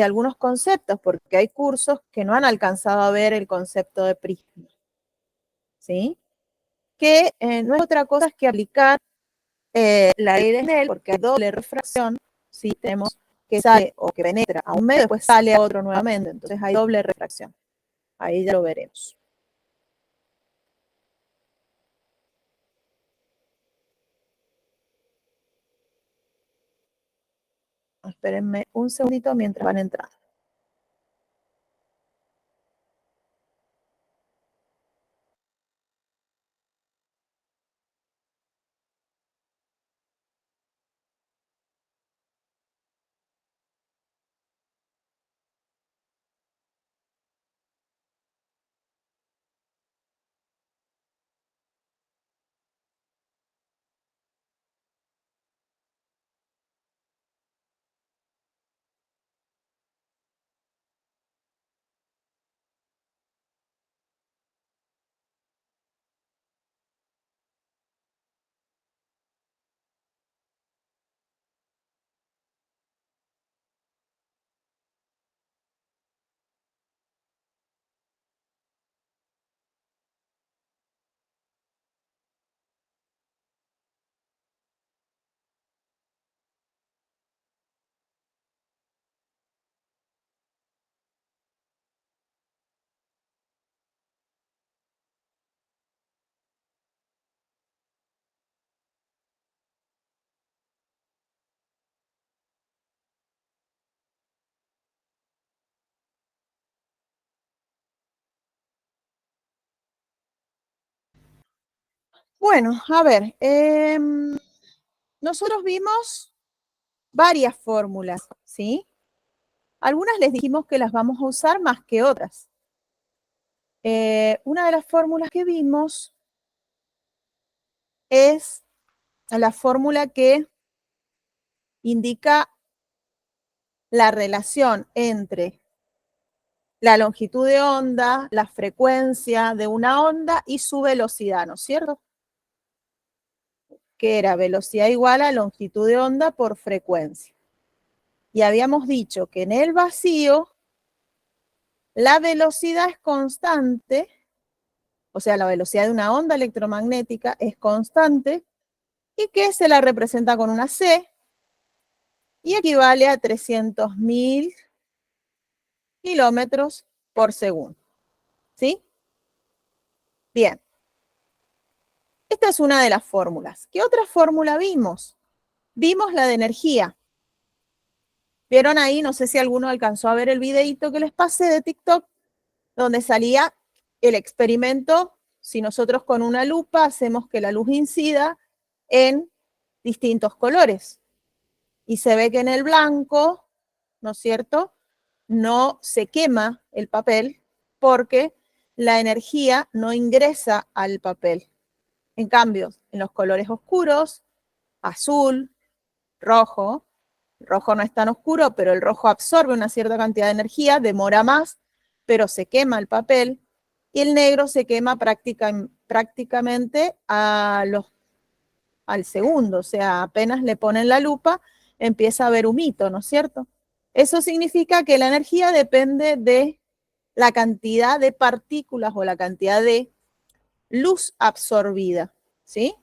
algunos conceptos, porque hay cursos que no han alcanzado a ver el concepto de prisma, ¿sí? Que no es otra cosa que aplicar la ley de Snell, porque hay doble refracción, ¿sí? Tenemos que sale o que penetra a un medio, después sale a otro nuevamente, entonces hay doble refracción. Ahí ya lo veremos. Espérenme un segundito mientras van entrando. Bueno, a ver, nosotros vimos varias fórmulas, ¿sí? Algunas les dijimos que las vamos a usar más que otras. Una de las fórmulas que vimos es la fórmula que indica la relación entre la longitud de onda, la frecuencia de una onda y su velocidad, ¿no es cierto? Que era velocidad igual a longitud de onda por frecuencia. Y habíamos dicho que en el vacío la velocidad es constante, o sea, la velocidad de una onda electromagnética es constante y que se la representa con una C y equivale a 300.000 kilómetros por segundo. ¿Sí? Bien. Esta es una de las fórmulas. ¿Qué otra fórmula vimos? Vimos la de energía. ¿Vieron ahí? No sé si alguno alcanzó a ver el videito que les pasé de TikTok, donde salía el experimento. Si nosotros con una lupa hacemos que la luz incida en distintos colores. Y se ve que en el blanco, ¿no es cierto?, no se quema el papel porque la energía no ingresa al papel. En cambio, en los colores oscuros, azul, rojo, el rojo no es tan oscuro, pero el rojo absorbe una cierta cantidad de energía, demora más, pero se quema el papel, y el negro se quema prácticamente al segundo, o sea, apenas le ponen la lupa, empieza a haber humito, ¿no es cierto? Eso significa que la energía depende de la cantidad de partículas o la cantidad de luz absorbida, ¿sí?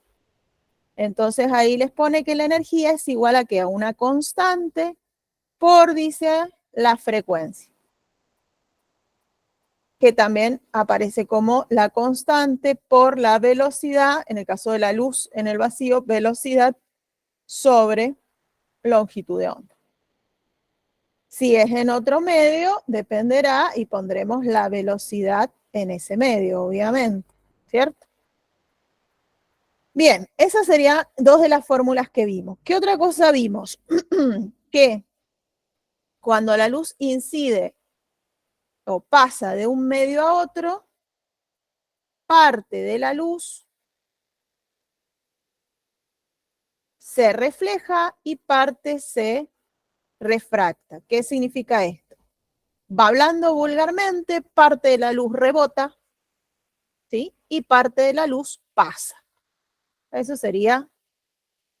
Entonces ahí les pone que la energía es igual a que a una constante por, dice, la frecuencia, que también aparece como la constante por la velocidad, en el caso de la luz en el vacío, velocidad sobre longitud de onda. Si es en otro medio, dependerá y pondremos la velocidad en ese medio, obviamente, ¿cierto? Bien, esas serían dos de las fórmulas que vimos. ¿Qué otra cosa vimos? Que cuando la luz incide o pasa de un medio a otro, parte de la luz se refleja y parte se refracta. ¿Qué significa esto? Va hablando vulgarmente, parte de la luz rebota, ¿sí? Y parte de la luz pasa. Eso sería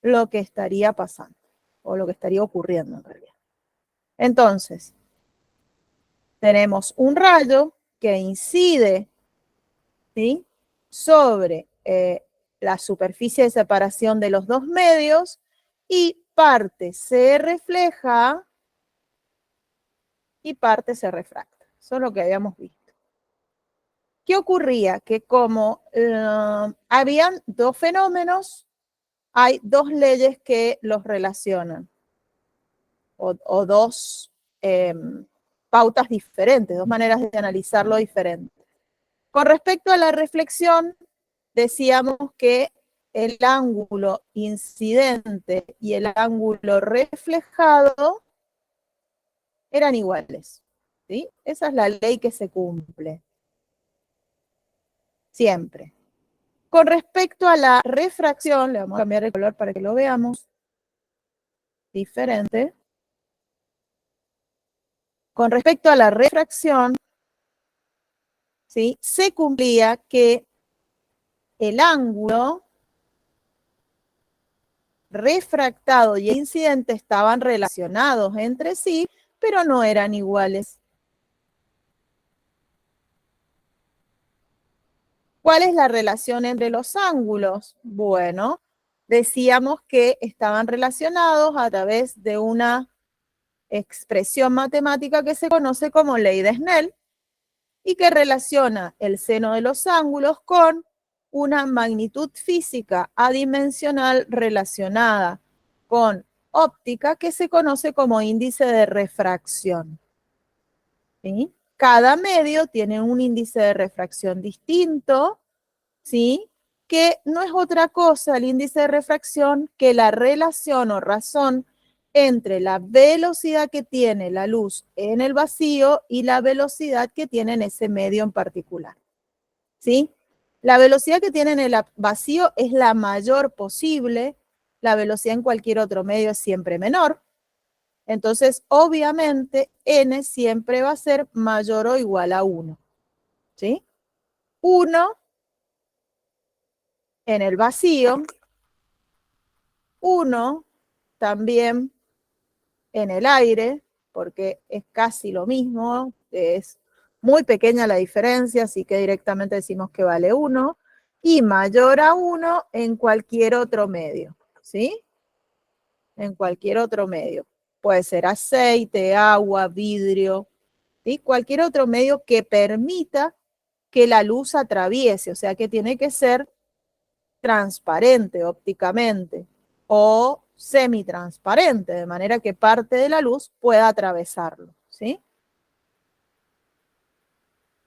lo que estaría pasando o lo que estaría ocurriendo en realidad. Entonces, Tenemos un rayo que incide, ¿sí?, sobre la superficie de separación de los dos medios y parte se refleja y parte se refracta. Eso es lo que habíamos visto. ¿Qué ocurría? Que como habían dos fenómenos, hay dos leyes que los relacionan, o dos pautas diferentes, dos maneras de analizarlo diferentes. Con respecto a la reflexión, decíamos que el ángulo incidente y el ángulo reflejado eran iguales, ¿sí? Esa es la ley que se cumple siempre. Con respecto a la refracción, le vamos a cambiar el color para que lo veamos diferente. Con respecto a la refracción, ¿sí?, se cumplía que el ángulo refractado y el incidente estaban relacionados entre sí, pero no eran iguales. ¿Cuál es la relación entre los ángulos? Bueno, decíamos que estaban relacionados a través de una expresión matemática que se conoce como ley de Snell y que relaciona el seno de los ángulos con una magnitud física adimensional relacionada con óptica que se conoce como índice de refracción. ¿Sí? Cada medio tiene un índice de refracción distinto, ¿sí?, que no es otra cosa el índice de refracción que la relación o razón entre la velocidad que tiene la luz en el vacío y la velocidad que tiene en ese medio en particular, ¿sí? La velocidad que tiene en el vacío es la mayor posible, la velocidad en cualquier otro medio es siempre menor, entonces obviamente n siempre va a ser mayor o igual a 1, ¿sí? 1 en el vacío, 1 también en el aire, porque es casi lo mismo, es muy pequeña la diferencia, así que directamente decimos que vale 1, y mayor a 1 en cualquier otro medio, ¿sí? En cualquier otro medio. Puede ser aceite, agua, vidrio, ¿sí? Cualquier otro medio que permita que la luz atraviese, o sea que tiene que ser transparente ópticamente o semitransparente, de manera que parte de la luz pueda atravesarlo, ¿sí?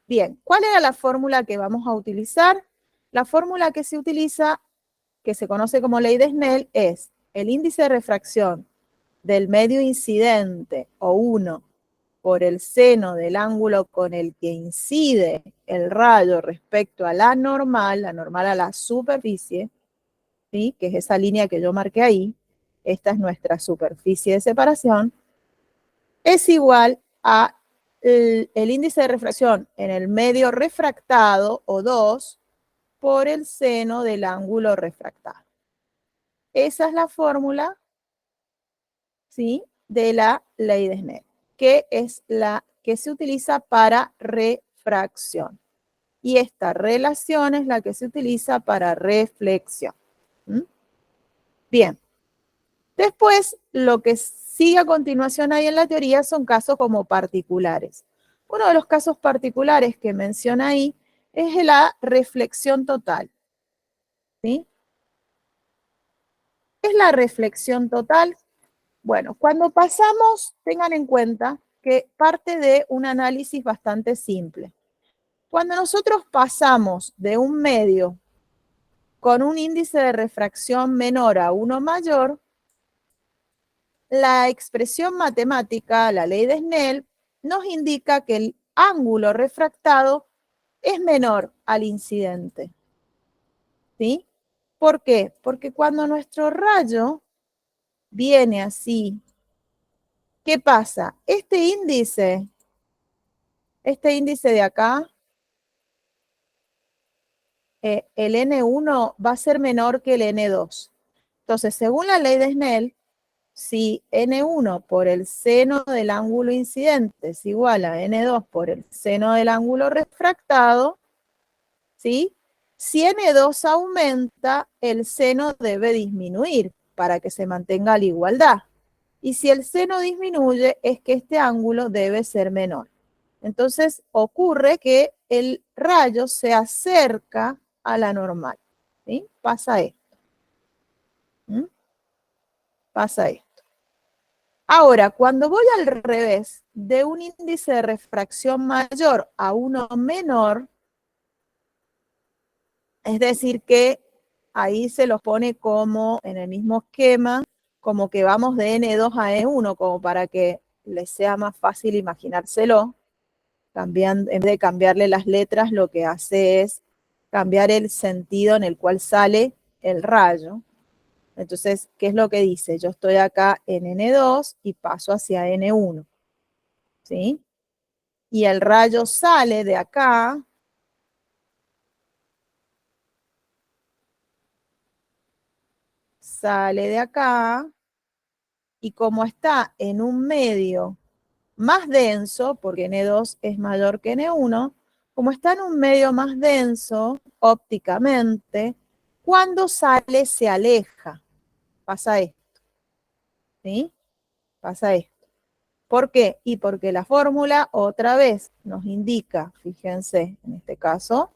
Bien, ¿cuál era la fórmula que vamos a utilizar? La fórmula que se utiliza, que se conoce como ley de Snell, es el índice de refracción del medio incidente, o 1, por el seno del ángulo con el que incide el rayo respecto a la normal a la superficie, ¿sí?, que es esa línea que yo marqué ahí, esta es nuestra superficie de separación, es igual a el índice de refracción en el medio refractado, o 2, por el seno del ángulo refractado. Esa es la fórmula, ¿sí?, de la ley de Snell, que es la que se utiliza para refracción. Y esta relación es la que se utiliza para reflexión. ¿Mm? Bien. Después, lo que sigue a continuación ahí en la teoría son casos como particulares. Uno de los casos particulares que menciona ahí es la reflexión total, ¿sí? ¿Qué es la reflexión total? Bueno, cuando pasamos, tengan en cuenta que parte de un análisis bastante simple. Cuando nosotros pasamos de un medio con un índice de refracción menor a uno mayor, la expresión matemática, la ley de Snell, nos indica que el ángulo refractado es menor al incidente. ¿Sí? ¿Por qué? Porque cuando nuestro rayo viene así, ¿qué pasa? Este índice de acá, el N1 va a ser menor que el N2. Entonces, según la ley de Snell, si N1 por el seno del ángulo incidente es igual a N2 por el seno del ángulo refractado, ¿sí? Si N2 aumenta, el seno debe disminuir para que se mantenga la igualdad. Y si el seno disminuye, es que este ángulo debe ser menor. Entonces ocurre que el rayo se acerca a la normal. ¿Sí? Pasa esto. ¿Mm? Pasa esto. Ahora, cuando voy al revés, de un índice de refracción mayor a uno menor, es decir que ahí se los pone como en el mismo esquema, como que vamos de N2 a N1, como para que les sea más fácil imaginárselo. En vez de cambiarle las letras, lo que hace es cambiar el sentido en el cual sale el rayo. Entonces, ¿qué es lo que dice? Yo estoy acá en N2 y paso hacia N1. ¿Sí? Y el rayo sale de acá. Sale de acá. Y como está en un medio más denso, porque N2 es mayor que N1, como está en un medio más denso ópticamente, cuando sale se aleja. Pasa esto. ¿Sí? Pasa esto. ¿Por qué? Y porque la fórmula otra vez nos indica, fíjense, en este caso,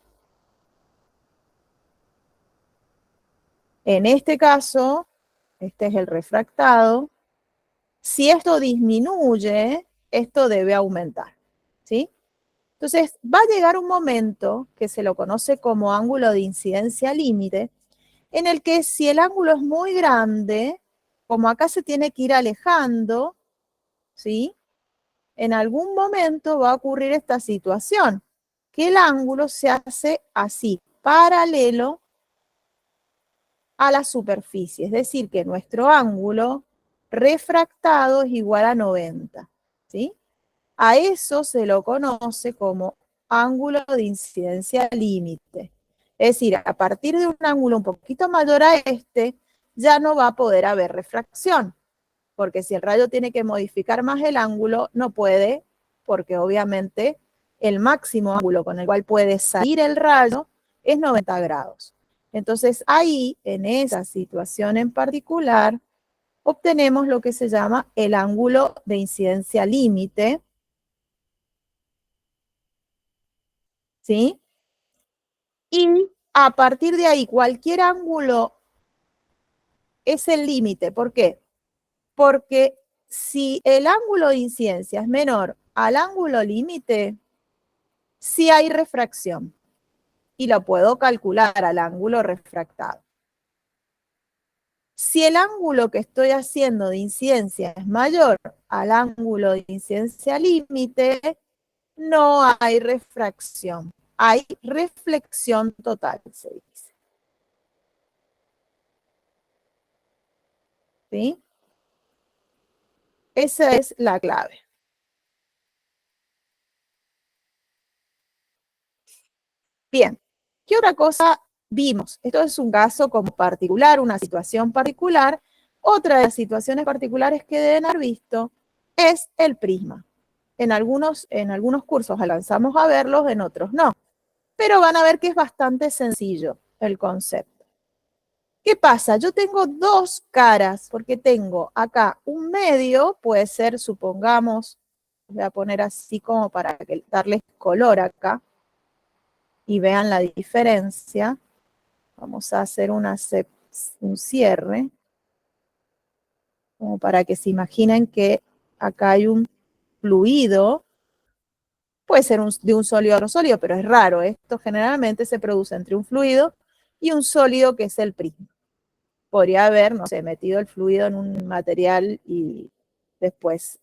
este es el refractado, si esto disminuye, esto debe aumentar, ¿sí? Entonces, va a llegar un momento que se lo conoce como ángulo de incidencia límite, en el que si el ángulo es muy grande, como acá se tiene que ir alejando, ¿sí? En algún momento va a ocurrir esta situación, que el ángulo se hace así, paralelo a la superficie, es decir, que nuestro ángulo refractado es igual a 90, ¿sí? A eso se lo conoce como ángulo de incidencia límite. Es decir, a partir de un ángulo un poquito mayor a este, ya no va a poder haber refracción, porque si el rayo tiene que modificar más el ángulo, no puede, porque obviamente el máximo ángulo con el cual puede salir el rayo es 90 grados. Entonces ahí, en esa situación en particular, obtenemos lo que se llama el ángulo de incidencia límite, ¿sí? Y a partir de ahí, cualquier ángulo es el límite. ¿Por qué? Porque si el ángulo de incidencia es menor al ángulo límite, sí hay refracción. Y lo puedo calcular al ángulo refractado. Si el ángulo que estoy haciendo de incidencia es mayor al ángulo de incidencia límite, no hay refracción. Hay reflexión total, se dice. ¿Sí? Esa es la clave. Bien, ¿qué otra cosa vimos? Esto es un caso como particular, una situación particular. Otra de las situaciones particulares que deben haber visto es el prisma. En algunos cursos alcanzamos a verlos, en otros no. Pero van a ver que es bastante sencillo el concepto. ¿Qué pasa? Yo tengo dos caras, porque tengo acá un medio, puede ser, supongamos, voy a poner así como para darles color acá, y vean la diferencia. Vamos a hacer un cierre, como para que se imaginen que acá hay un fluido, puede ser de un sólido a otro sólido, pero es raro. Esto generalmente se produce entre un fluido y un sólido que es el prisma. Podría haber, no sé, metido el fluido en un material y después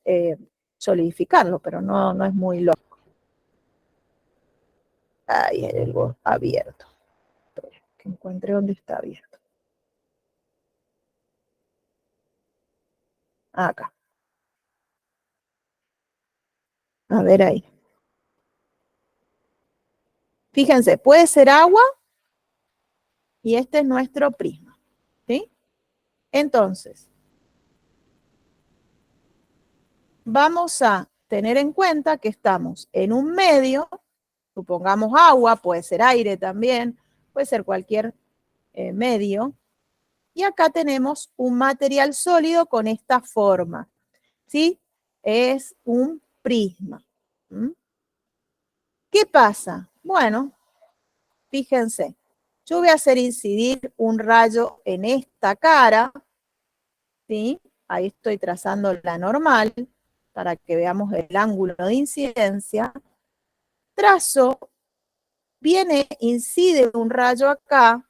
solidificarlo, pero no es muy lógico. Ahí hay algo abierto. Que encuentre dónde está abierto. Acá. A ver ahí. Fíjense, puede ser agua y este es nuestro prisma. ¿Sí? Entonces, vamos a tener en cuenta que estamos en un medio, supongamos agua, puede ser aire también, puede ser cualquier medio, y acá tenemos un material sólido con esta forma, ¿sí? Es un prisma. ¿Mm? ¿Qué pasa? Bueno, fíjense, yo voy a hacer incidir un rayo en esta cara, ¿sí? Ahí estoy trazando la normal para que veamos el ángulo de incidencia. Trazo, viene, incide un rayo acá,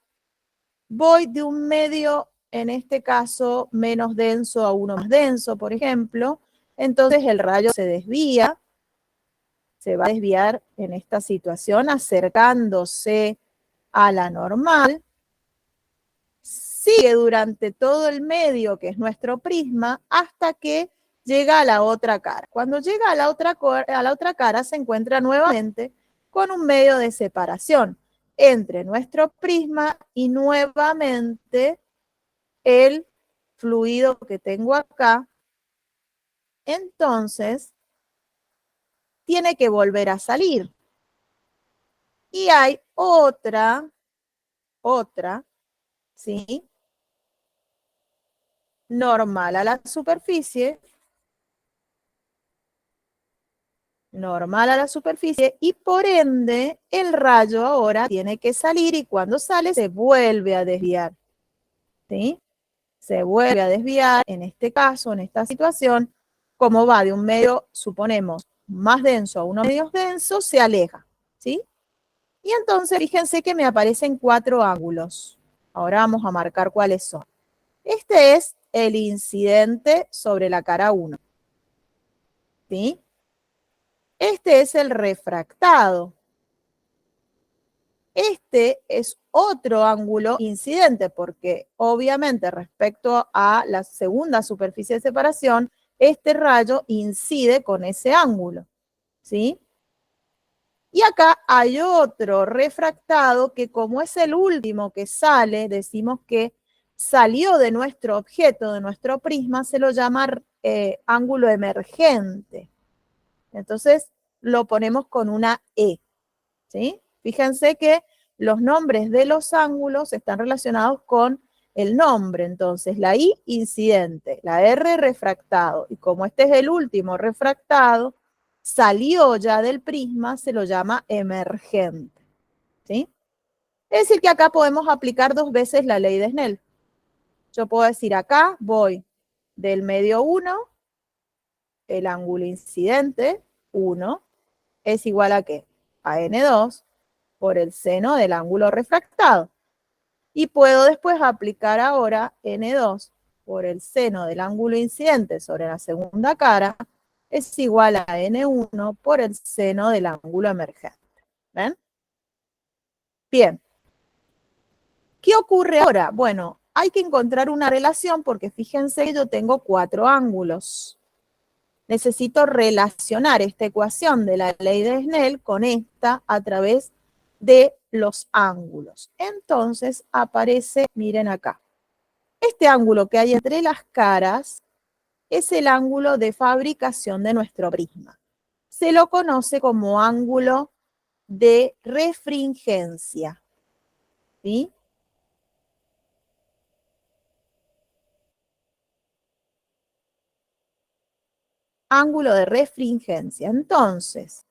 voy de un medio, en este caso, menos denso a uno más denso, por ejemplo, entonces el rayo se desvía, se va a desviar en esta situación acercándose a la normal, sigue durante todo el medio, que es nuestro prisma, hasta que llega a la otra cara. Cuando llega a la otra cara, se encuentra nuevamente con un medio de separación entre nuestro prisma y nuevamente el fluido que tengo acá. Entonces, tiene que volver a salir. Y hay otra, ¿sí? Normal a la superficie, normal a la superficie, y por ende el rayo ahora tiene que salir y cuando sale se vuelve a desviar, ¿sí? Se vuelve a desviar, en este caso, en esta situación, como va de un medio, suponemos, más denso a uno menos denso, se aleja, ¿sí? Y entonces fíjense que me aparecen 4 ángulos. Ahora vamos a marcar cuáles son. Este es el incidente sobre la cara 1, ¿sí? Este es el refractado. Este es otro ángulo incidente porque obviamente respecto a la segunda superficie de separación, este rayo incide con ese ángulo, ¿sí? Y acá hay otro refractado que como es el último que sale, decimos que salió de nuestro objeto, de nuestro prisma, se lo llama ángulo emergente. Entonces lo ponemos con una E, ¿sí? Fíjense que los nombres de los ángulos están relacionados con el nombre. Entonces, la I, incidente, la R, refractado. Y como este es el último refractado, salió ya del prisma, se lo llama emergente, ¿sí? Es decir, que acá podemos aplicar 2 veces la ley de Snell. Yo puedo decir acá, voy del medio 1, el ángulo incidente, 1, es igual a ¿qué? A N2 por el seno del ángulo refractado. Y puedo después aplicar ahora N2 por el seno del ángulo incidente sobre la segunda cara es igual a N1 por el seno del ángulo emergente. ¿Ven? Bien. ¿Qué ocurre ahora? Bueno, hay que encontrar una relación porque fíjense que yo tengo 4 ángulos. Necesito relacionar esta ecuación de la ley de Snell con esta a través de los ángulos. Entonces aparece, miren acá, este ángulo que hay entre las caras es el ángulo de fabricación de nuestro prisma. Se lo conoce como ángulo de refringencia, ¿sí? Ángulo de refringencia. Entonces,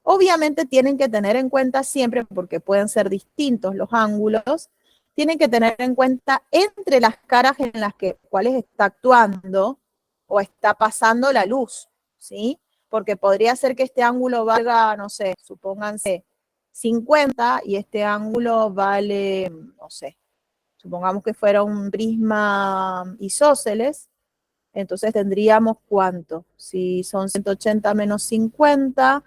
obviamente tienen que tener en cuenta siempre, porque pueden ser distintos los ángulos, tienen que tener en cuenta entre las caras en las cuales está actuando o está pasando la luz, ¿sí? Porque podría ser que este ángulo valga, no sé, supónganse 50 y este ángulo vale, no sé, supongamos que fuera un prisma isósceles, entonces tendríamos ¿cuánto? Si son 180 menos 50,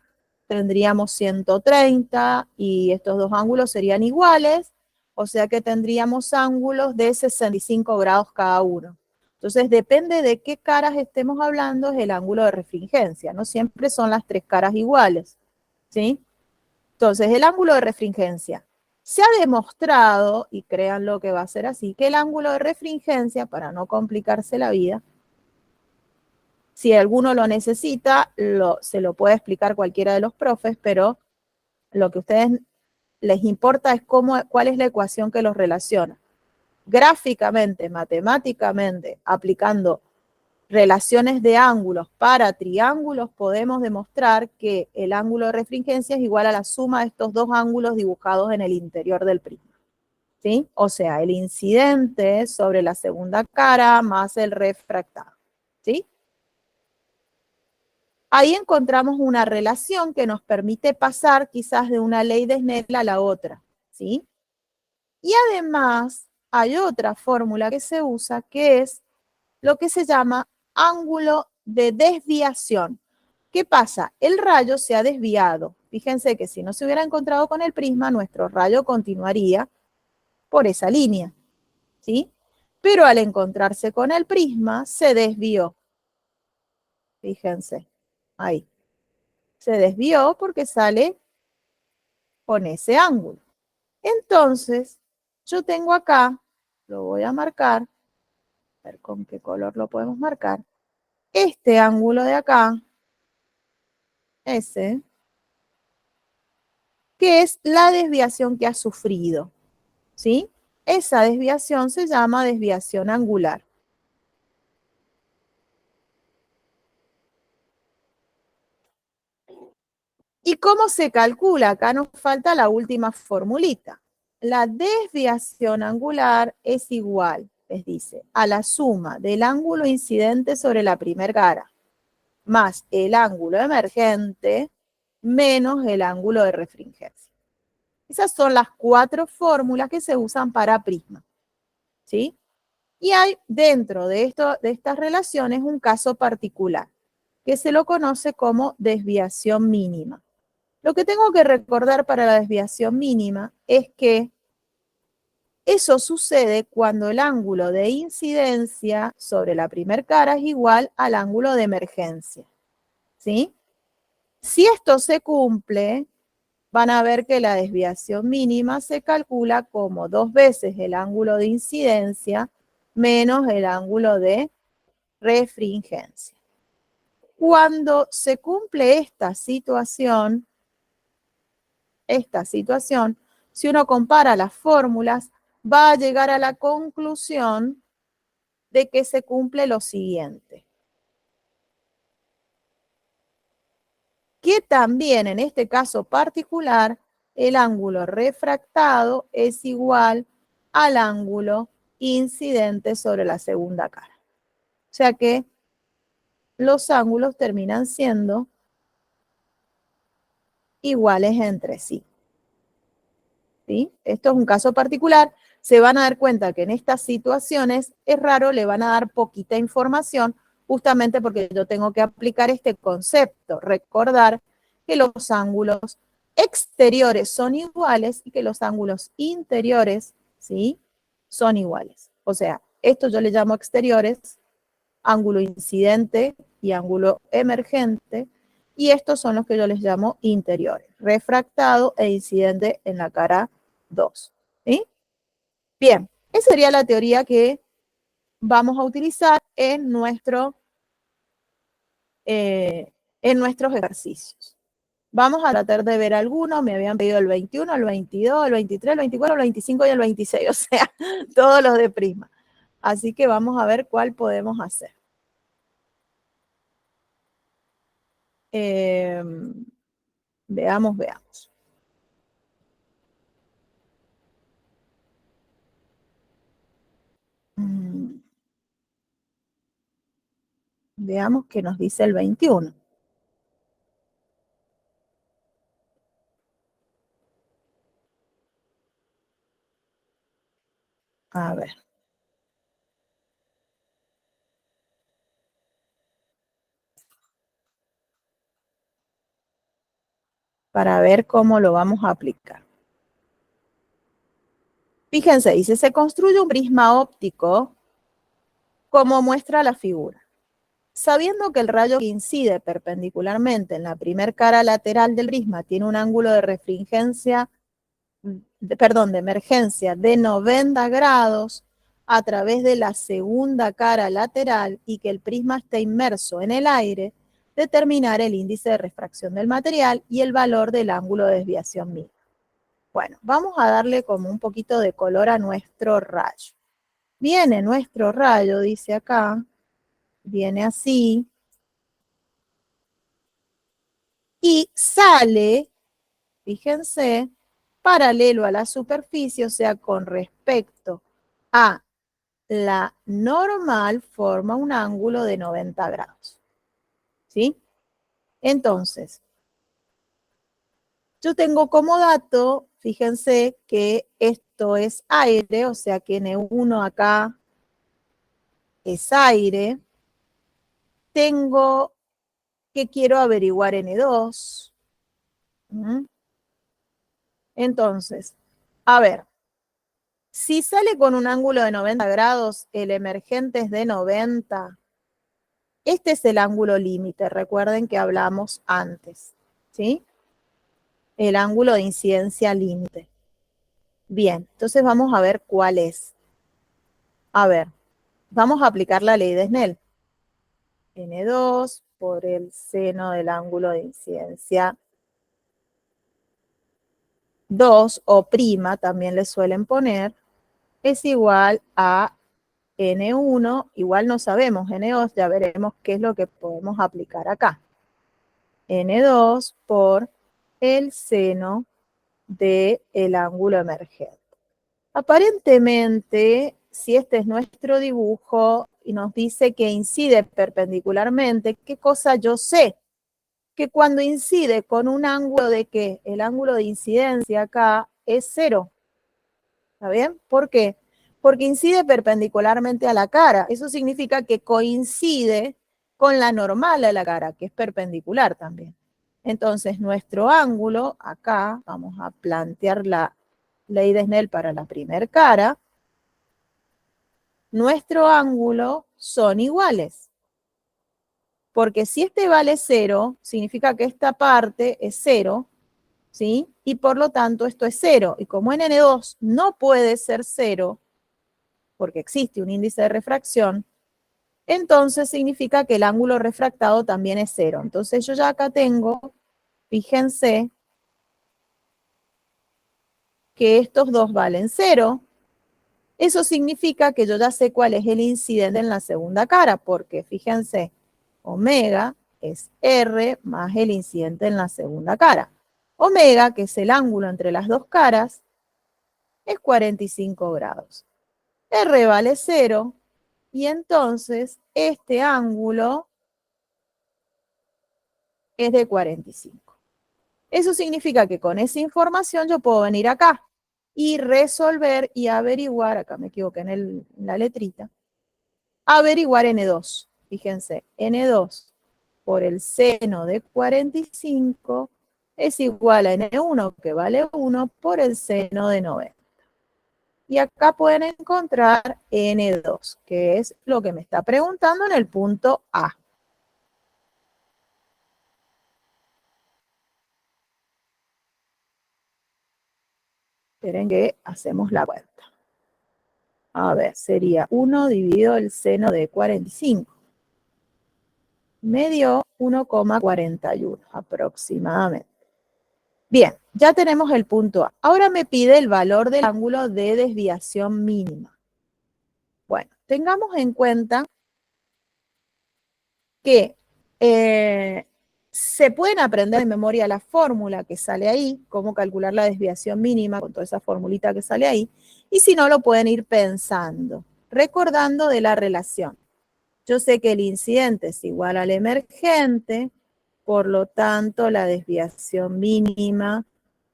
tendríamos 130 y estos dos ángulos serían iguales, o sea que tendríamos ángulos de 65 grados cada uno. Entonces depende de qué caras estemos hablando es el ángulo de refringencia, no siempre son las 3 caras iguales, ¿sí? Entonces el ángulo de refringencia. Se ha demostrado, y créanlo que va a ser así, que el ángulo de refringencia, para no complicarse la vida, Si alguno lo necesita, se lo puede explicar cualquiera de los profes, pero lo que a ustedes les importa es cuál es la ecuación que los relaciona. Gráficamente, matemáticamente, aplicando relaciones de ángulos para triángulos, podemos demostrar que el ángulo de refringencia es igual a la suma de estos dos ángulos dibujados en el interior del prisma. ¿Sí? O sea, el incidente sobre la segunda cara más el refractado. ¿Sí? Ahí encontramos una relación que nos permite pasar quizás de una ley de Snell a la otra. ¿Sí? Y además hay otra fórmula que se usa que es lo que se llama ángulo de desviación. ¿Qué pasa? El rayo se ha desviado. Fíjense que si no se hubiera encontrado con el prisma, nuestro rayo continuaría por esa línea, ¿sí? Pero al encontrarse con el prisma, se desvió. Fíjense, ahí. Se desvió porque sale con ese ángulo. Entonces, yo tengo acá, lo voy a marcar, a ver con qué color lo podemos marcar. Este ángulo de acá, ese, que es la desviación que ha sufrido, ¿sí? Esa desviación se llama desviación angular. ¿Y cómo se calcula? Acá nos falta la última formulita. La desviación angular es igual, les dice, a la suma del ángulo incidente sobre la primera cara, más el ángulo emergente, menos el ángulo de refringencia. Esas son las 4 fórmulas que se usan para prisma, ¿sí? Y hay dentro de estas relaciones un caso particular, que se lo conoce como desviación mínima. Lo que tengo que recordar para la desviación mínima es que eso sucede cuando el ángulo de incidencia sobre la primera cara es igual al ángulo de emergencia, ¿sí? Si esto se cumple, van a ver que la desviación mínima se calcula como 2 veces el ángulo de incidencia menos el ángulo de refringencia. Cuando se cumple esta situación, si uno compara las fórmulas, va a llegar a la conclusión de que se cumple lo siguiente. Que también en este caso particular, el ángulo refractado es igual al ángulo incidente sobre la segunda cara. O sea que los ángulos terminan siendo iguales entre sí. ¿Sí? Esto es un caso particular. Se van a dar cuenta que en estas situaciones es raro, le van a dar poquita información, justamente porque yo tengo que aplicar este concepto, recordar que los ángulos exteriores son iguales y que los ángulos interiores, ¿sí? Son iguales. O sea, esto yo le llamo exteriores, ángulo incidente y ángulo emergente, y estos son los que yo les llamo interiores, refractado e incidente en la cara 2. ¿Sí? Bien, esa sería la teoría que vamos a utilizar en nuestros ejercicios. Vamos a tratar de ver algunos, me habían pedido el 21, el 22, el 23, el 24, el 25 y el 26, o sea, todos los de prisma. Así que vamos a ver cuál podemos hacer. Veamos. Veamos qué nos dice el 21. A ver. Para ver cómo lo vamos a aplicar. Fíjense, dice, se construye un prisma óptico como muestra la figura. Sabiendo que el rayo que incide perpendicularmente en la primera cara lateral del prisma tiene un ángulo de refringencia, de emergencia de 90 grados, a través de la segunda cara lateral y que el prisma esté inmerso en el aire, determinar el índice de refracción del material y el valor del ángulo de desviación mínimo. Bueno, vamos a darle como un poquito de color a nuestro rayo. Viene nuestro rayo, dice acá, viene así, y sale, fíjense, paralelo a la superficie, o sea, con respecto a la normal, forma un ángulo de 90 grados. ¿Sí? Entonces, yo tengo como dato, fíjense que esto es aire, o sea que N1 acá es aire. Tengo que quiero averiguar N2. Entonces, a ver, si sale con un ángulo de 90 grados, el emergente es de 90. Este es el ángulo límite, recuerden que hablamos antes, ¿sí? El ángulo de incidencia límite. Bien, entonces vamos a ver cuál es. A ver, vamos a aplicar la ley de Snell. N2 por el seno del ángulo de incidencia 2 o prima, también le suelen poner, es igual a N1, igual no sabemos N2, ya veremos qué es lo que podemos aplicar acá. N2 por el seno del ángulo emergente. Aparentemente, si este es nuestro dibujo y nos dice que incide perpendicularmente, ¿qué cosa yo sé? Que cuando incide con un ángulo de ¿qué? El ángulo de incidencia acá es 0. ¿Está bien? ¿Por qué? Porque incide perpendicularmente a la cara. Eso significa que coincide con la normal a la cara, que es perpendicular también. Entonces, nuestro ángulo, acá vamos a plantear la ley de Snell para la primer cara, nuestro ángulo son iguales. Porque si este vale 0, significa que esta parte es 0, ¿sí? Y por lo tanto esto es 0. Y como en N2 no puede ser 0, porque existe un índice de refracción, entonces significa que el ángulo refractado también es 0. Entonces yo ya acá tengo, fíjense, que estos dos valen 0. Eso significa que yo ya sé cuál es el incidente en la segunda cara, porque fíjense, omega es R más el incidente en la segunda cara. Omega, que es el ángulo entre las dos caras, es 45 grados. R vale 0 y entonces este ángulo es de 45. Eso significa que con esa información yo puedo venir acá y resolver y averiguar, acá me equivoqué en la letrita, averiguar N2. Fíjense, N2 por el seno de 45 es igual a N1, que vale 1, por el seno de 90. Y acá pueden encontrar N2, que es lo que me está preguntando en el punto A. Esperen que hacemos la cuenta. A ver, sería 1 dividido el seno de 45. Me dio 1,41 aproximadamente. Bien, ya tenemos el punto A. Ahora me pide el valor del ángulo de desviación mínima. Bueno, tengamos en cuenta que se pueden aprender de memoria la fórmula que sale ahí, cómo calcular la desviación mínima con toda esa formulita que sale ahí, y si no, lo pueden ir pensando, recordando de la relación. Yo sé que el incidente es igual al emergente, por lo tanto, la desviación mínima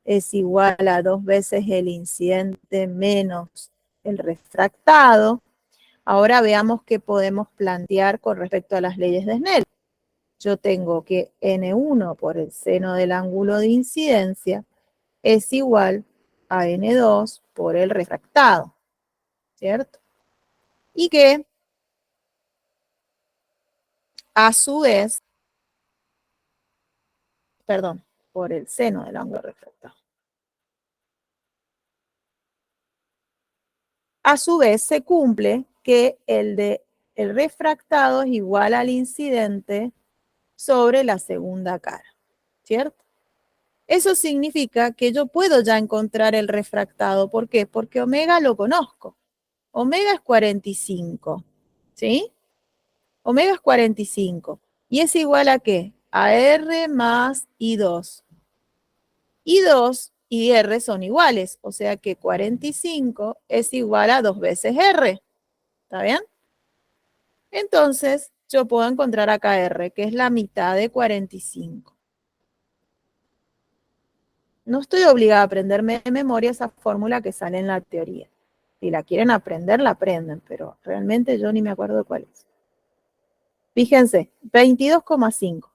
es igual a 2 veces el incidente menos el refractado. Ahora veamos qué podemos plantear con respecto a las leyes de Snell. Yo tengo que N1 por el seno del ángulo de incidencia es igual a N2 por el refractado, ¿cierto? Y que a su vez, perdón, por el seno del ángulo refractado. a su vez se cumple que el refractado es igual al incidente sobre la segunda cara, ¿cierto? Eso significa que yo puedo ya encontrar el refractado. ¿Por qué? Porque omega lo conozco. Omega es 45, ¿sí? Omega es 45. ¿Y es igual a qué? A R más I2. I2 y R son iguales, o sea que 45 es igual a 2 veces R. ¿Está bien? Entonces, yo puedo encontrar acá R, que es la mitad de 45. No estoy obligada a aprenderme de memoria esa fórmula que sale en la teoría. Si la quieren aprender, la aprenden, pero realmente yo ni me acuerdo cuál es. Fíjense, 22,5.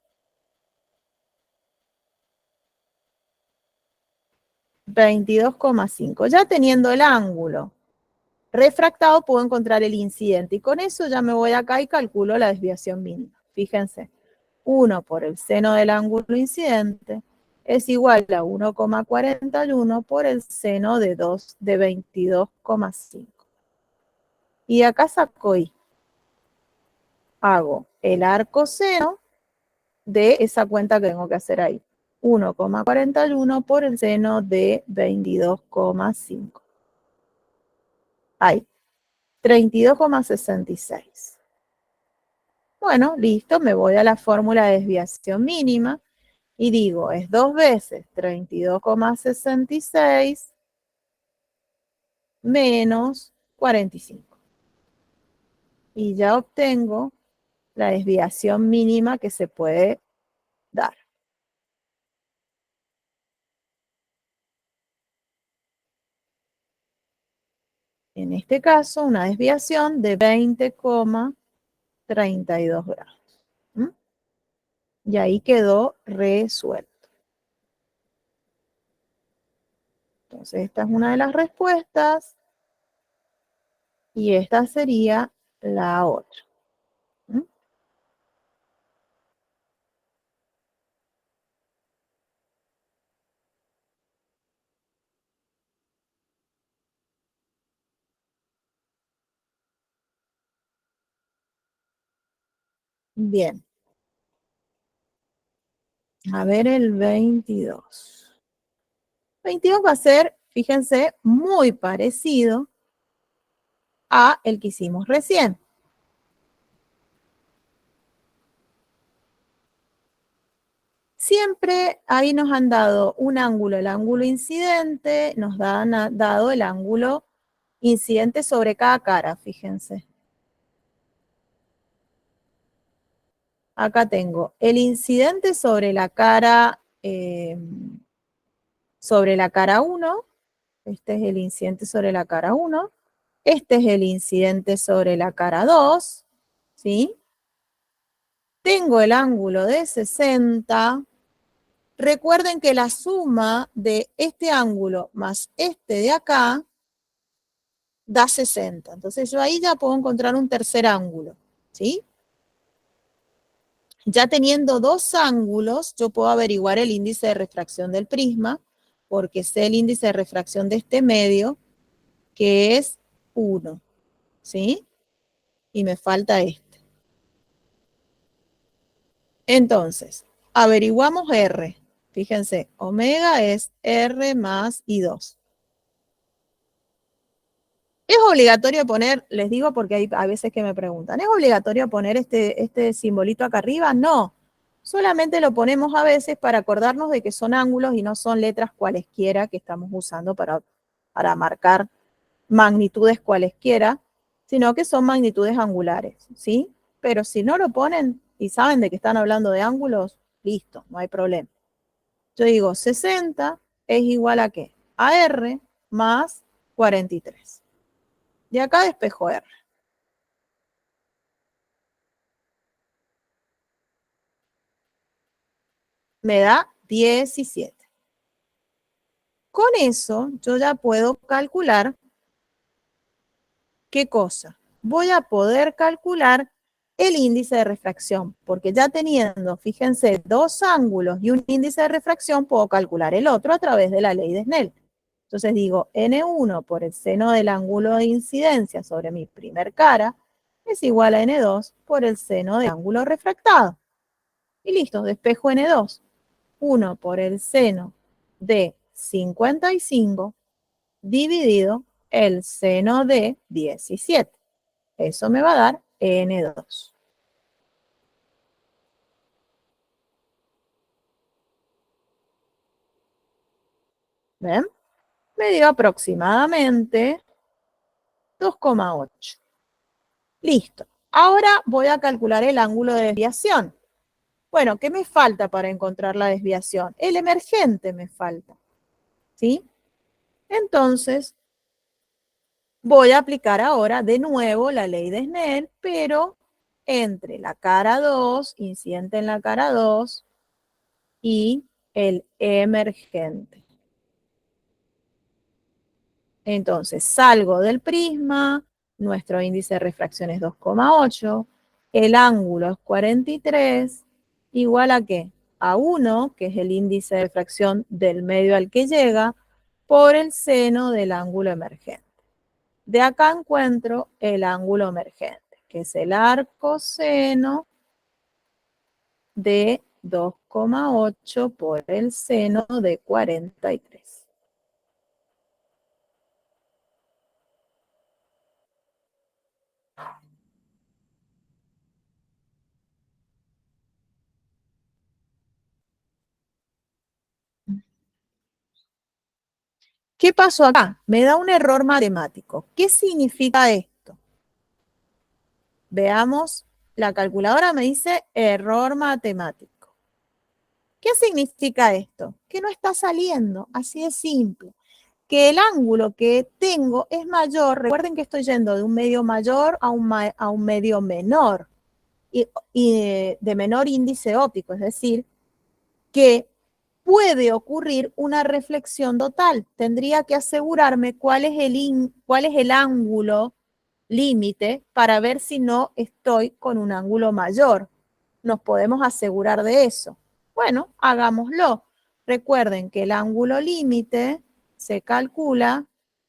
22,5. Ya teniendo el ángulo refractado, puedo encontrar el incidente. Y con eso ya me voy acá y calculo la desviación mínima. Fíjense, 1 por el seno del ángulo incidente es igual a 1,41 por el seno de 22,5. Y acá saco I. Hago el arcoseno de esa cuenta que tengo que hacer ahí. 1,41 por el seno de 22,5. Ahí, 32,66. Bueno, listo, me voy a la fórmula de desviación mínima y digo, es 2 veces 32,66 menos 45. Y ya obtengo la desviación mínima que se puede dar. En este caso, una desviación de 20,32 grados. ¿Mm? Y ahí quedó resuelto. Entonces, esta es una de las respuestas y esta sería la otra. ¿Mm? Bien. A ver el 22. 22 va a ser, fíjense, muy parecido a el que hicimos recién. Siempre ahí nos han dado un ángulo, el ángulo incidente, nos han dado el ángulo incidente sobre cada cara, fíjense. Acá tengo el incidente sobre la cara 1. Este es el incidente sobre la cara 1. Este es el incidente sobre la cara 2. ¿Sí? Tengo el ángulo de 60. Recuerden que la suma de este ángulo más este de acá da 60. Entonces yo ahí ya puedo encontrar un tercer ángulo. ¿Sí? Ya teniendo dos ángulos, yo puedo averiguar el índice de refracción del prisma, porque sé el índice de refracción de este medio, que es 1, ¿sí? Y me falta este. Entonces, averiguamos R. Fíjense, omega es R más I2. ¿Es obligatorio poner, les digo porque hay a veces que me preguntan, ¿es obligatorio poner este simbolito acá arriba? No, solamente lo ponemos a veces para acordarnos de que son ángulos y no son letras cualesquiera que estamos usando para marcar magnitudes cualesquiera, sino que son magnitudes angulares, ¿sí? Pero si no lo ponen y saben de que están hablando de ángulos, listo, no hay problema. Yo digo 60 es igual a ¿qué? A R más 43. De acá despejo R. Me da 17. Con eso yo ya puedo calcular, ¿qué cosa? Voy a poder calcular el índice de refracción, porque ya teniendo, fíjense, dos ángulos y un índice de refracción, puedo calcular el otro a través de la ley de Snell. Entonces digo, N1 por el seno del ángulo de incidencia sobre mi primer cara es igual a N2 por el seno del ángulo refractado. Y listo, despejo N2. 1 por el seno de 55 dividido el seno de 17. Eso me va a dar N2. ¿Ven? Me dio aproximadamente 2,8. Listo. Ahora voy a calcular el ángulo de desviación. Bueno, ¿qué me falta para encontrar la desviación? El emergente me falta. ¿Sí? Entonces, voy a aplicar ahora de nuevo la ley de Snell, pero entre la cara 2, incidente en la cara 2, y el emergente. Entonces, salgo del prisma, nuestro índice de refracción es 2,8, el ángulo es 43, igual a ¿qué? A 1, que es el índice de refracción del medio al que llega, por el seno del ángulo emergente. De acá encuentro el ángulo emergente, que es el arco seno de 2,8 por el seno de 43. ¿Qué pasó acá? Me da un error matemático. ¿Qué significa esto? Veamos, la calculadora me dice error matemático. ¿Qué significa esto? Que no está saliendo, así de simple. Que el ángulo que tengo es mayor. Recuerden que estoy yendo de un medio mayor a un medio menor y de menor índice óptico, es decir, que puede ocurrir una reflexión total. Tendría que asegurarme cuál es el ángulo límite para ver si no estoy con un ángulo mayor. Nos podemos asegurar de eso. Bueno, hagámoslo. Recuerden que el ángulo límite se calcula,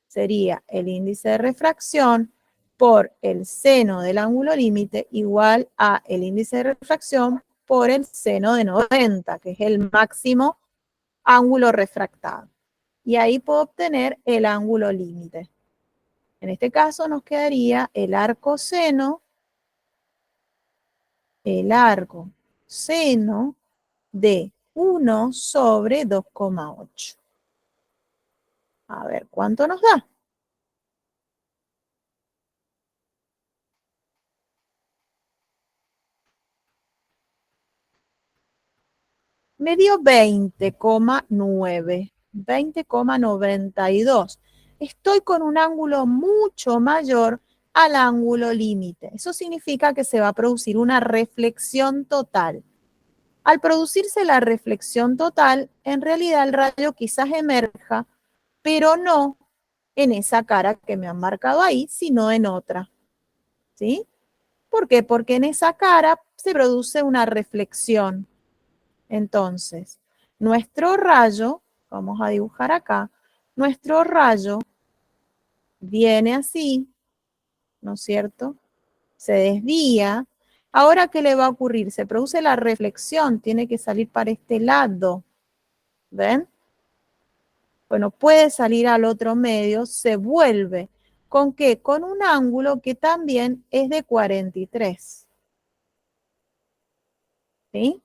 sería el índice de refracción por el seno del ángulo límite igual a el índice de refracción por el seno de 90, que es el máximo ángulo refractado. Y ahí puedo obtener el ángulo límite. En este caso nos quedaría el arco seno de 1 sobre 2,8. A ver, ¿cuánto nos da? Me dio 20,9, 20,92. Estoy con un ángulo mucho mayor al ángulo límite. Eso significa que se va a producir una reflexión total. Al producirse la reflexión total, en realidad el rayo quizás emerja, pero no en esa cara que me han marcado ahí, sino en otra. ¿Sí? ¿Por qué? Porque en esa cara se produce una reflexión. Entonces, nuestro rayo, vamos a dibujar acá, nuestro rayo viene así, ¿no es cierto? Se desvía. Ahora, ¿qué le va a ocurrir? Se produce la reflexión, tiene que salir para este lado. ¿Ven? Bueno, puede salir al otro medio, se vuelve. ¿Con qué? Con un ángulo que también es de 43. ¿Sí?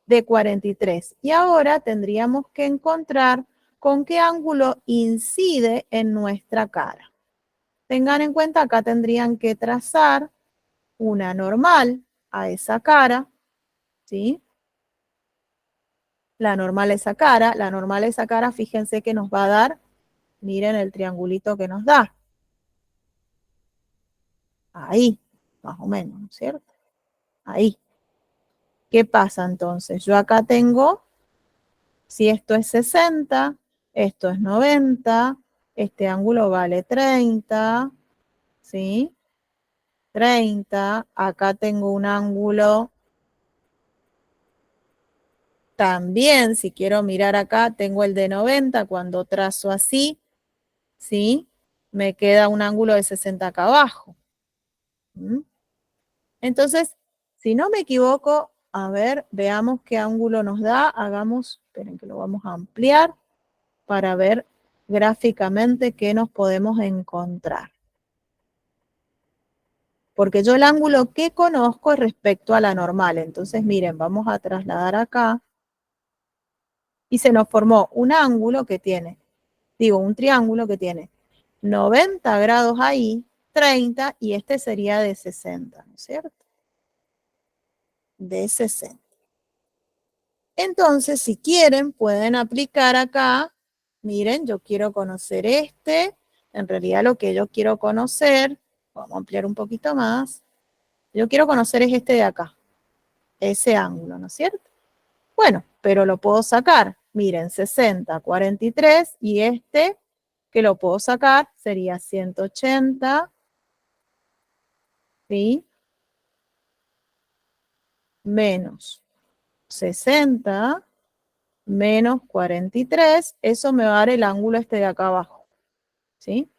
De 43. Y ahora tendríamos que encontrar con qué ángulo incide en nuestra cara. Tengan en cuenta, acá tendrían que trazar una normal a esa cara, ¿sí? La normal a esa cara, fíjense que nos va a dar, miren el triangulito que nos da. Ahí, más o menos, ¿no es cierto? Ahí. ¿Qué pasa entonces? Yo acá tengo, si esto es 60, esto es 90, este ángulo vale 30, ¿sí? 30, acá tengo un ángulo también, si quiero mirar acá, tengo el de 90, cuando trazo así, ¿sí? Me queda un ángulo de 60 acá abajo. ¿Mm? Entonces, si no me equivoco, a ver, veamos qué ángulo nos da. Hagamos, esperen que lo vamos a ampliar para ver gráficamente qué nos podemos encontrar. Porque yo el ángulo que conozco es respecto a la normal. Entonces, miren, vamos a trasladar acá. Y se nos formó un ángulo que tiene, digo, un triángulo que tiene 90 grados ahí, 30, y este sería de 60, ¿no es cierto? De 60. Entonces, si quieren, pueden aplicar acá. Miren, yo quiero conocer este. En realidad lo que yo quiero conocer, vamos a ampliar un poquito más. Yo quiero conocer es este de acá, ese ángulo, ¿no es cierto? Bueno, pero lo puedo sacar. Miren, 60, 43 y este que lo puedo sacar sería 180, ¿sí? Menos 60 menos 43, eso me va a dar el ángulo este de acá abajo, ¿sí?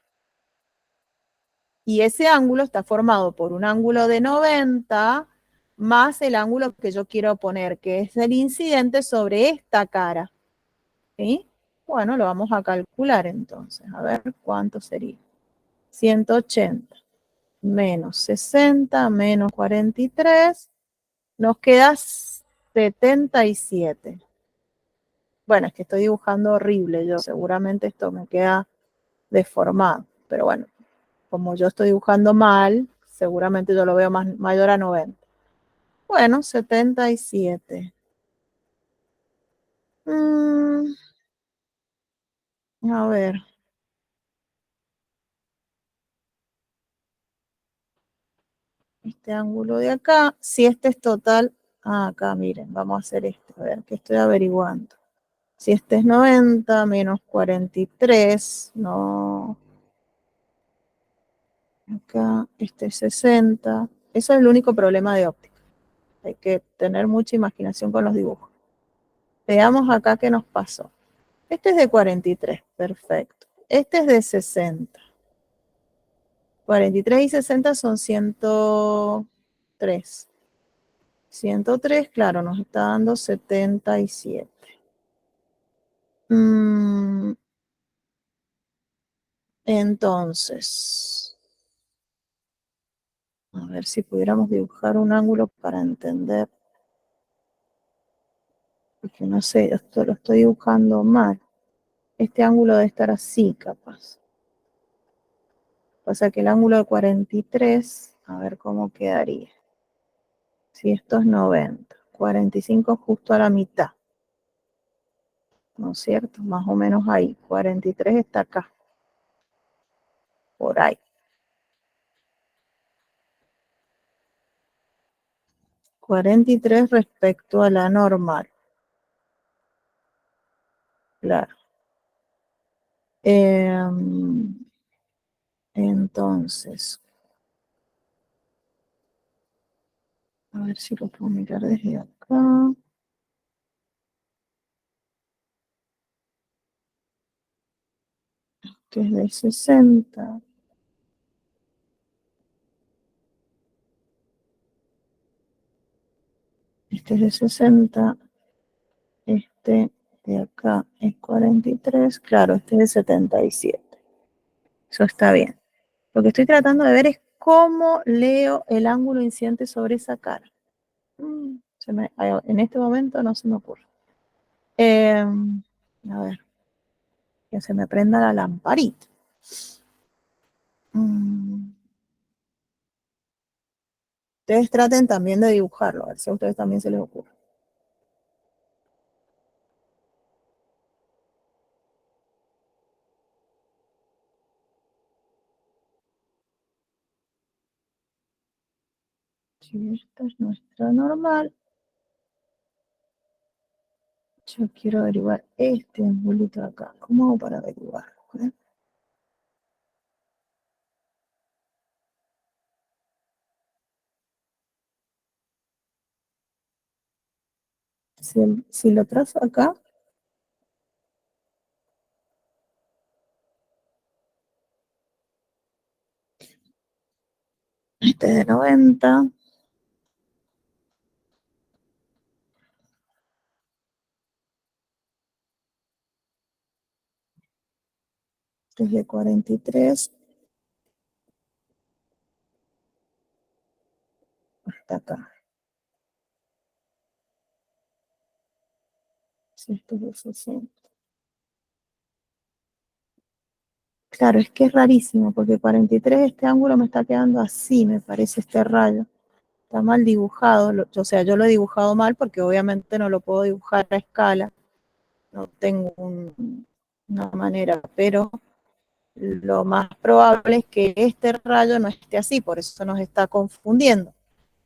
Y ese ángulo está formado por un ángulo de 90 más el ángulo que yo quiero poner, que es el incidente sobre esta cara, ¿sí? Bueno, lo vamos a calcular entonces, a ver cuánto sería. 180 menos 60 menos 43, nos queda 77. Bueno, es que estoy dibujando horrible yo, seguramente esto me queda deformado, pero bueno, como yo estoy dibujando mal, seguramente yo lo veo más, mayor a 90. Bueno, 77. A ver. Este ángulo de acá, si este es total, acá miren, vamos a hacer esto, a ver, que estoy averiguando. Si este es 90 menos 43, no, acá este es 60, eso es el único problema de óptica. Hay que tener mucha imaginación con los dibujos. Veamos acá qué nos pasó. Este es de 43, perfecto. Este es de 60. 43 y 60 son 103. 103, claro, nos está dando 77. Entonces, a ver si pudiéramos dibujar un ángulo para entender. Porque no sé, esto lo estoy dibujando mal. Este ángulo debe estar así, capaz. Pasa que el ángulo de 43, a ver cómo quedaría. Si esto es 90, 45 justo a la mitad. ¿No es cierto? Más o menos ahí. 43 está acá. Por ahí. 43 respecto a la normal. Claro. Entonces, a ver si lo puedo mirar desde acá. Este es de 60. Este es de 60. Este de acá es 43. Claro, este es de 77. Eso está bien. Lo que estoy tratando de ver es cómo leo el ángulo incidente sobre esa cara. En este momento no se me ocurre. A ver, que se me prenda la lamparita. Ustedes traten también de dibujarlo, a ver si a ustedes también se les ocurre. Si esta es nuestra normal, yo quiero averiguar este ángulo de acá. ¿Cómo hago para averiguarlo? Si lo trazo acá, este de 90. Este es de 43. Hasta acá. Si esto es de 60. Claro, es que es rarísimo, porque 43, este ángulo me está quedando así, me parece, este rayo. Está mal dibujado, o sea, yo lo he dibujado mal porque obviamente no lo puedo dibujar a escala, no tengo una manera, pero lo más probable es que este rayo no esté así, por eso nos está confundiendo.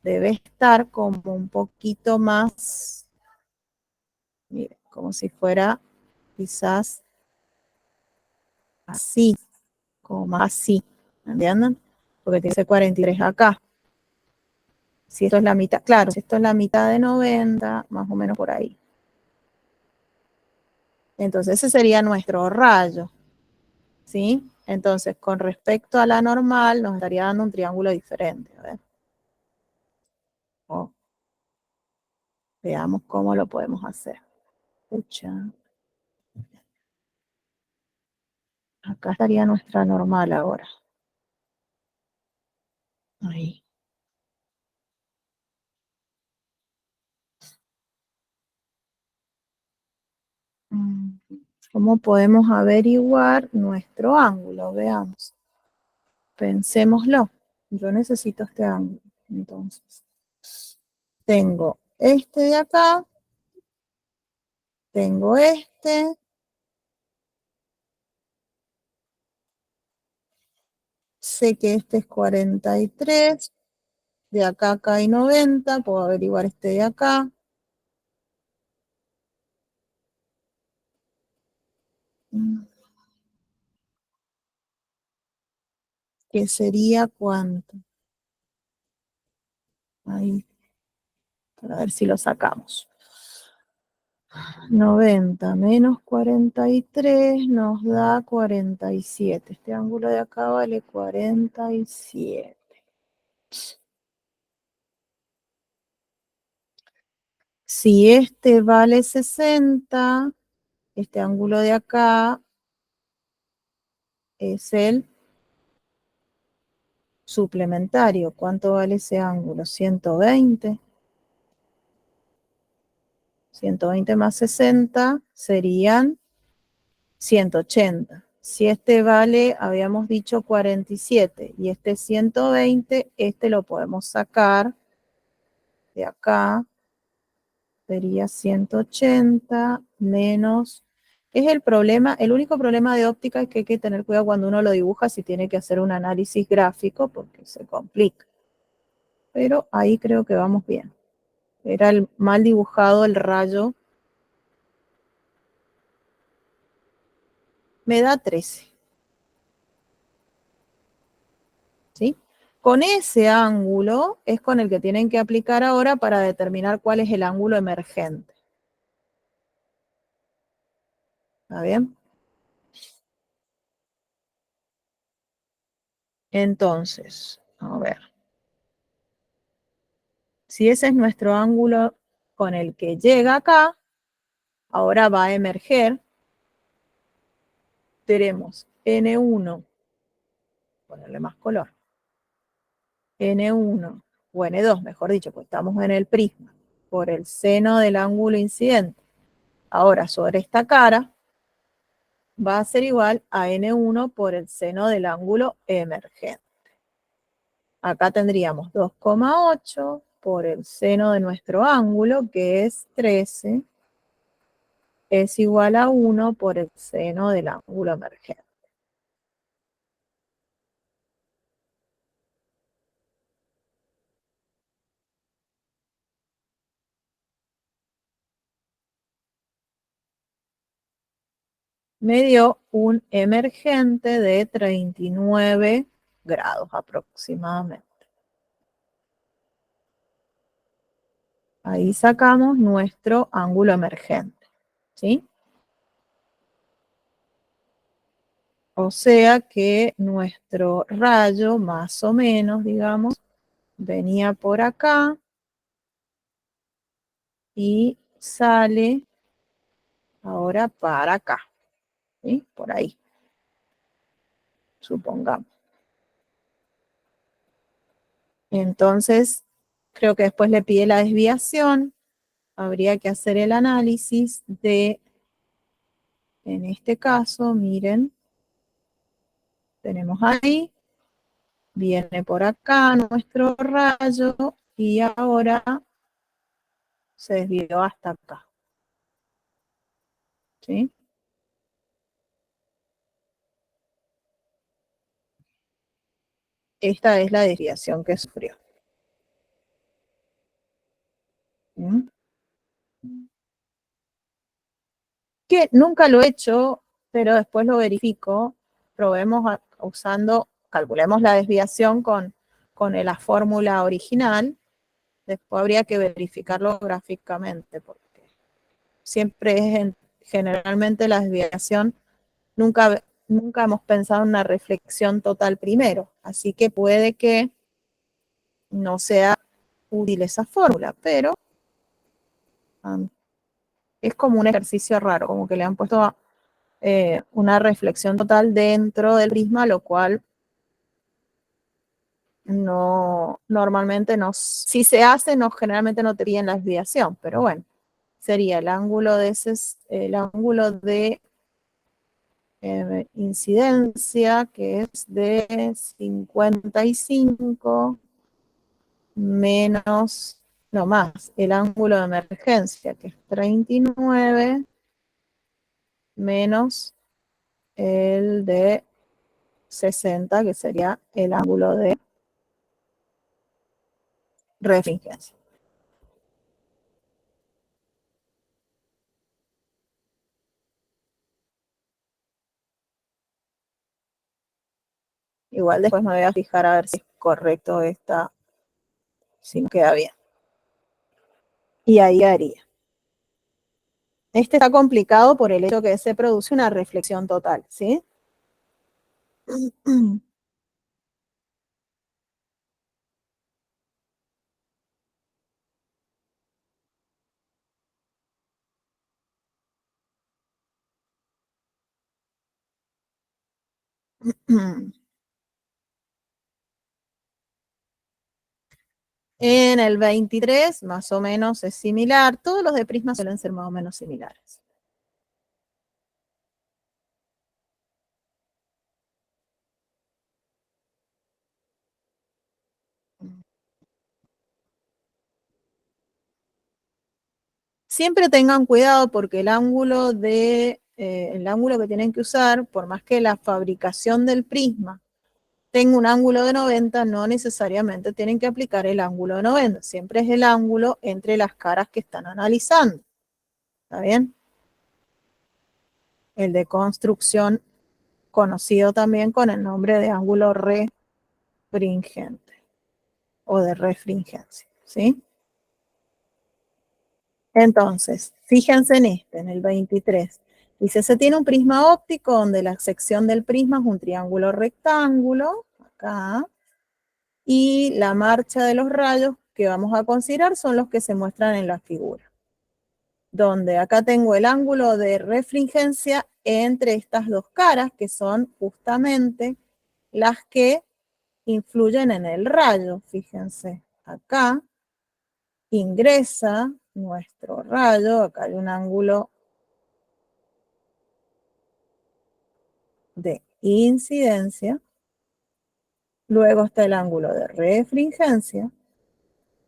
Debe estar como un poquito más, mire, como si fuera quizás así, como más así, ¿entienden? Porque tiene ese 43 acá. Si esto es la mitad, claro, si esto es la mitad de 90, más o menos por ahí. Entonces ese sería nuestro rayo, ¿sí? Entonces con respecto a la normal nos estaría dando un triángulo diferente. A ver. Oh, veamos cómo lo podemos hacer. Pucha. Acá estaría nuestra normal ahora. Ahí. ¿Cómo podemos averiguar nuestro ángulo? Veamos. Pensémoslo. Yo necesito este ángulo. Entonces, tengo este de acá, tengo este, sé que este es 43, de acá hay 90, puedo averiguar este de acá. ¿Que sería cuánto? Ahí, para ver si lo sacamos. 90 menos 43 nos da 47. Este ángulo de acá vale 47. Si este vale 60, este ángulo de acá es el suplementario. ¿Cuánto vale ese ángulo? 120. 120 más 60 serían 180. Si este vale, habíamos dicho 47 y este es 120, este lo podemos sacar de acá, sería 180 menos. Es el problema, el único problema de óptica es que hay que tener cuidado cuando uno lo dibuja si tiene que hacer un análisis gráfico porque se complica. Pero ahí creo que vamos bien. Era el mal dibujado el rayo. Me da 13. ¿Sí? Con ese ángulo es con el que tienen que aplicar ahora para determinar cuál es el ángulo emergente. ¿Está bien? Entonces, a ver. Si ese es nuestro ángulo con el que llega acá, ahora va a emerger. Tenemos N1, ponerle más color. N1 o N2, mejor dicho, pues estamos en el prisma, por el seno del ángulo incidente. Ahora, sobre esta cara, va a ser igual a N1 por el seno del ángulo emergente. Acá tendríamos 2,8 por el seno de nuestro ángulo, que es 13, es igual a 1 por el seno del ángulo emergente. Me dio un emergente de 39 grados aproximadamente. Ahí sacamos nuestro ángulo emergente, ¿sí? O sea que nuestro rayo, más o menos, digamos, venía por acá y sale ahora para acá, ¿sí? Por ahí, supongamos. Entonces, creo que después le pide la desviación. Habría que hacer el análisis de, en este caso, miren, tenemos ahí, viene por acá nuestro rayo y ahora se desvió hasta acá, ¿sí? Esta es la desviación que sufrió. ¿Sí? Que nunca lo he hecho, pero después lo verifico. Probemos usando, calculemos la desviación con la fórmula original. Después habría que verificarlo gráficamente, porque siempre es generalmente la desviación, nunca hemos pensado en una reflexión total primero, así que puede que no sea útil esa fórmula, pero es como un ejercicio raro, como que le han puesto una reflexión total dentro del prisma, lo cual no, normalmente no, si se hace, no, generalmente no te piden la desviación, pero bueno, sería el ángulo de el ángulo de incidencia, que es de 55 menos, no más, el ángulo de emergencia, que es 39, menos el de 60, que sería el ángulo de refringencia. Igual después me voy a fijar a ver si es correcto esta, si me queda bien. Y ahí haría. Este está complicado por el hecho que se produce una reflexión total, ¿sí? En el 23, más o menos es similar. Todos los de prisma suelen ser más o menos similares. Siempre tengan cuidado porque el ángulo que tienen que usar, por más que la fabricación del prisma tenga un ángulo de 90, no necesariamente tienen que aplicar el ángulo de 90. Siempre es el ángulo entre las caras que están analizando. ¿Está bien? El de construcción, conocido también con el nombre de ángulo refringente o de refringencia. ¿Sí? Entonces, fíjense en en el 23. Dice, se tiene un prisma óptico donde la sección del prisma es un triángulo rectángulo, acá, y la marcha de los rayos que vamos a considerar son los que se muestran en la figura. Donde acá tengo el ángulo de refringencia entre estas dos caras, que son justamente las que influyen en el rayo. Fíjense, acá ingresa nuestro rayo, acá hay un ángulo de incidencia, luego está el ángulo de refringencia.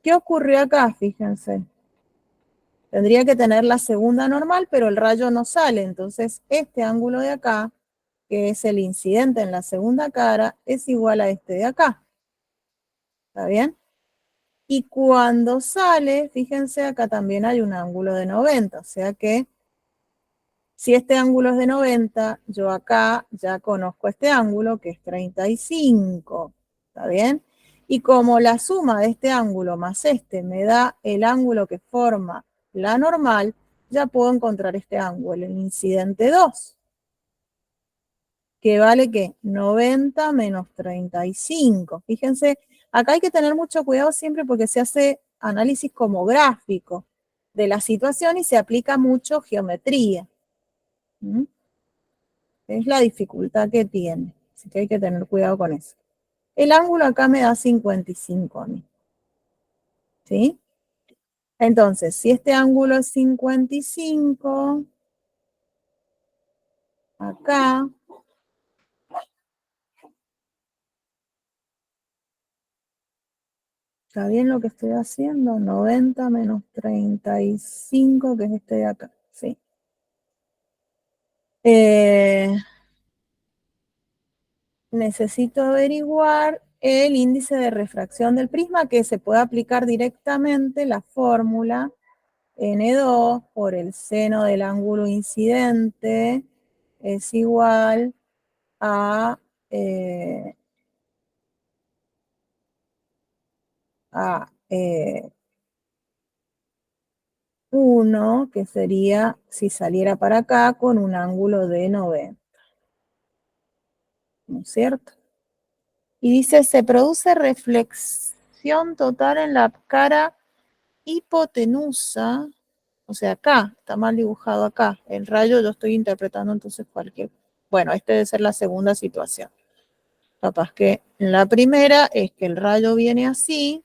¿Qué ocurrió acá? Fíjense. Tendría que tener la segunda normal, pero el rayo no sale. Entonces, este ángulo de acá, que es el incidente en la segunda cara, es igual a este de acá. ¿Está bien? Y cuando sale, fíjense, acá también hay un ángulo de 90. O sea que si este ángulo es de 90, yo acá ya conozco este ángulo que es 35. ¿Está bien? Y como la suma de este ángulo más este me da el ángulo que forma la normal, ya puedo encontrar este ángulo, el incidente 2, que vale ¿qué? 90 menos 35. Fíjense, Acá hay que tener mucho cuidado siempre porque se hace análisis como gráfico de la situación y se aplica mucho geometría. ¿Mm? Es la dificultad que tiene, así que hay que tener cuidado con eso. El ángulo acá me da 55 a mí, ¿sí? Entonces, si este ángulo es 55, acá, ¿está bien lo que estoy haciendo? 90 menos 35, que es este de acá, ¿sí? Necesito averiguar el índice de refracción del prisma, que se puede aplicar directamente la fórmula N2 por el seno del ángulo incidente es igual a, a 1, que sería si saliera para acá con un ángulo de 90, ¿no es cierto? Y dice, se produce reflexión total en la cara hipotenusa, o sea, acá, está mal dibujado acá. El rayo yo estoy interpretando entonces cualquier, bueno, este debe ser la segunda situación. Capaz que en la primera es que el rayo viene así,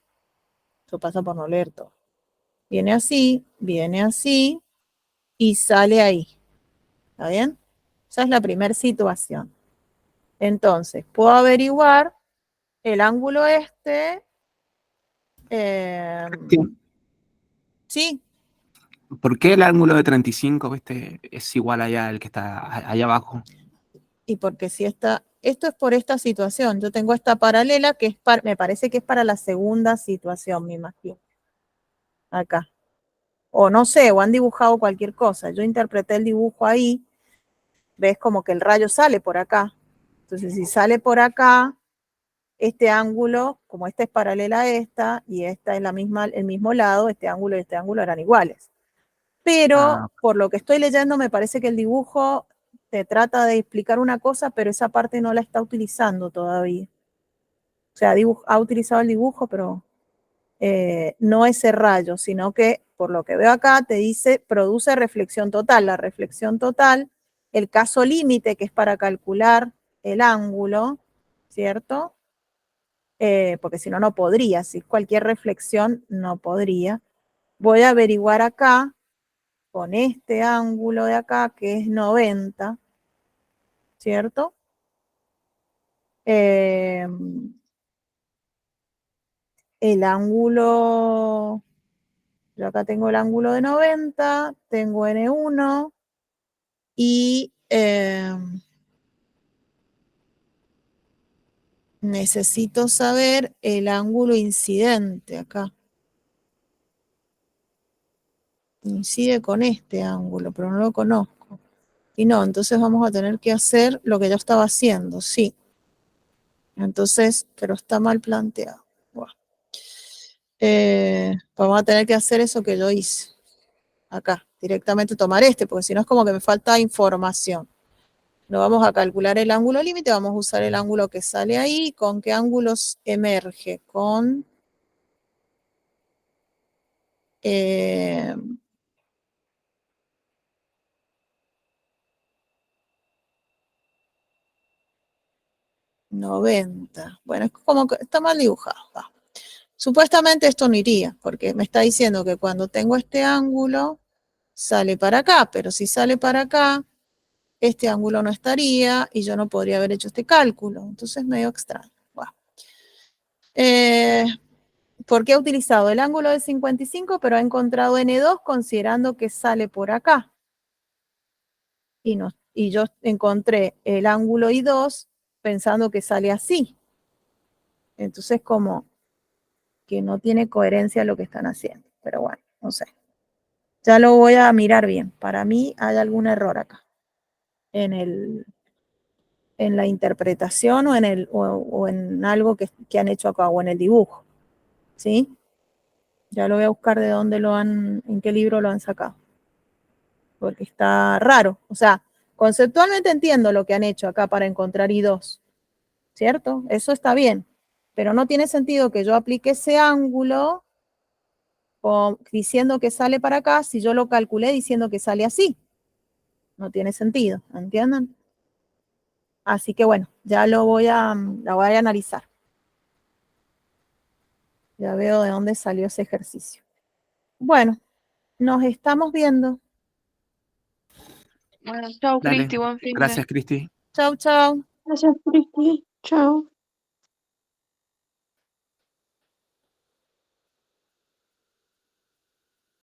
eso pasa por no leer todo. Viene así y sale ahí. ¿Está bien? Esa es la primera situación. Entonces, puedo averiguar el ángulo este. Sí. ¿Por qué el ángulo de 35, viste, es igual allá al que está allá abajo? Y porque si esto es por esta situación, yo tengo esta paralela que es me parece que es para la segunda situación, me imagino. Acá. O no sé, o han dibujado cualquier cosa. Yo interpreté el dibujo ahí, ves como que el rayo sale por acá. Entonces, si sale por acá, este ángulo, como esta es paralela a esta, y esta es el mismo lado, este ángulo y este ángulo eran iguales. Pero, por lo que estoy leyendo, me parece que el dibujo te trata de explicar una cosa, pero esa parte no la está utilizando todavía. O sea, ha utilizado el dibujo, pero no ese rayo, sino que, por lo que veo acá, te dice, produce reflexión total. La reflexión total, el caso límite, que es para calcular el ángulo, ¿cierto? Porque si no, no podría. Si cualquier reflexión, no podría. Voy a averiguar acá, con este ángulo de acá, que es 90, ¿cierto? El ángulo, yo acá tengo el ángulo de 90, tengo N1 y necesito saber el ángulo incidente acá. Incide con este ángulo, pero no lo conozco. Y no, entonces vamos a tener que hacer lo que yo estaba haciendo, sí. Entonces, pero está mal planteado. Bueno. Vamos a tener que hacer eso que yo hice. Acá, directamente tomar este, porque si no es como que me falta información. No vamos a calcular el ángulo límite, vamos a usar el ángulo que sale ahí. ¿Con qué ángulos emerge? Con 90. Bueno, es como que está mal dibujado. Va. Supuestamente esto no iría, porque me está diciendo que cuando tengo este ángulo, sale para acá, pero si sale para acá, este ángulo no estaría y yo no podría haber hecho este cálculo. Entonces es medio extraño. Bueno. Porque ha utilizado el ángulo de 55, pero ha encontrado N2 considerando que sale por acá. Y yo encontré el ángulo I2 pensando que sale así. Entonces, como que no tiene coherencia lo que están haciendo. Pero bueno, no sé. Ya lo voy a mirar bien. Para mí hay algún error acá. En la interpretación o en algo que han hecho acá, o en el dibujo. ¿Sí? Ya lo voy a buscar de dónde en qué libro lo han sacado. Porque está raro. O sea, conceptualmente entiendo lo que han hecho acá para encontrar I2, ¿cierto? Eso está bien. Pero no tiene sentido que yo aplique ese ángulo diciendo que sale para acá si yo lo calculé diciendo que sale así. No tiene sentido, ¿entienden? Así que bueno, ya la voy a analizar. Ya veo de dónde salió ese ejercicio. Bueno, nos estamos viendo. Bueno, chau, Dale. Cristi, buen fin de. Gracias, Cristi. Chau, chau. Gracias, Cristi. Chao.